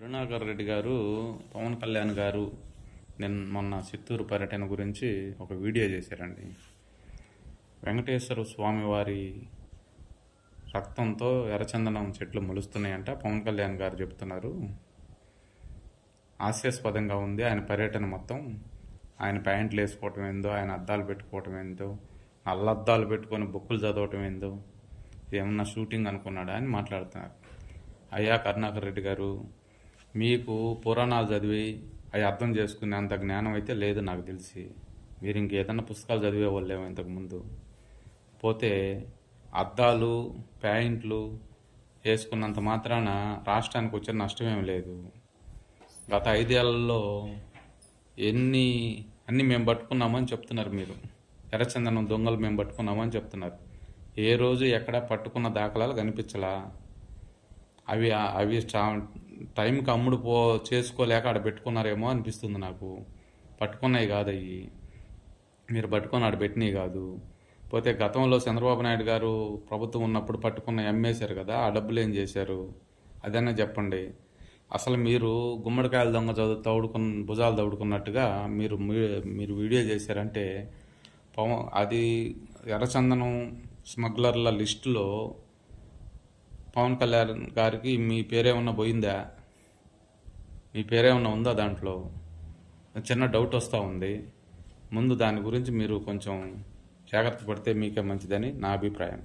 కరుణాకర్ రెడ్డి గారు పవన్ కళ్యాణ్ గారు మొన్న చిత్తూరు పర్యటన గురించి ఒక వీడియో చేశారండి. వెంకటేశ్వర స్వామి వారి రక్తంతో ఎర్రచందనం చెట్లు మొలుస్తున్నాయంట పవన్ కళ్యాణ్ గారు చెప్తున్నారు. హాస్యాస్పదంగా ఉంది ఆయన పర్యటన మొత్తం. ఆయన ప్యాంట్లు వేసుకోవటం ఏందో, ఆయన అద్దాలు పెట్టుకోవటం ఏందో, నల్లద్దాలు పెట్టుకొని బుక్కులు చదవటం ఏందో, ఏమన్నా షూటింగ్ అనుకున్నాడా అని మాట్లాడుతున్నారు. అయ్యా కరుణాకర్ రెడ్డి గారు, మీకు పురాణాలు చదివి అవి అర్థం చేసుకునే అంత జ్ఞానం అయితే లేదు నాకు తెలిసి. మీరు ఇంకేదన్నా పుస్తకాలు చదివేవాళ్ళేమో ఇంతకుముందు. పోతే అద్దాలు ప్యాంట్లు వేసుకున్నంత మాత్రాన రాష్ట్రానికి వచ్చే నష్టమేం లేదు. గత 5 ఏళ్లలో అన్ని మేము పట్టుకున్నామని చెప్తున్నారు. మీరు ఎర్రచందనం దొంగలు మేము పట్టుకున్నామని చెప్తున్నారు. ఏ రోజు ఎక్కడ పట్టుకున్న దాఖలాలు కనిపించలా. అవి టైంకి అమ్ముడు చేసుకోలేక ఆడ పెట్టుకున్నారేమో అనిపిస్తుంది నాకు. పట్టుకున్నాయి కాదు అవి, మీరు పట్టుకొని ఆడ పెట్టినవి కాదు. పోతే గతంలో చంద్రబాబు నాయుడు గారు ప్రభుత్వం ఉన్నప్పుడు పట్టుకున్న అమ్మేశారు కదా, ఆ డబ్బులు ఏం చేశారు అదన్నా చెప్పండి. అసలు మీరు గుమ్మడికాయల దొంగ భుజాలు తవ్వుకున్నట్టుగా మీరు వీడియో చేశారంటే అది ఎర్రచందనం స్మగ్లర్ల లిస్టులో పవన్ కళ్యాణ్ గారికి మీ పేరేమన్నా పోయిందా? మీ పేరేమన్నా ఉందా? దాంట్లో చిన్న డౌట్ వస్తూ ఉంది. ముందు దాని గురించి మీరు కొంచెం జాగ్రత్త పడితే మీకే మంచిదని నా అభిప్రాయం.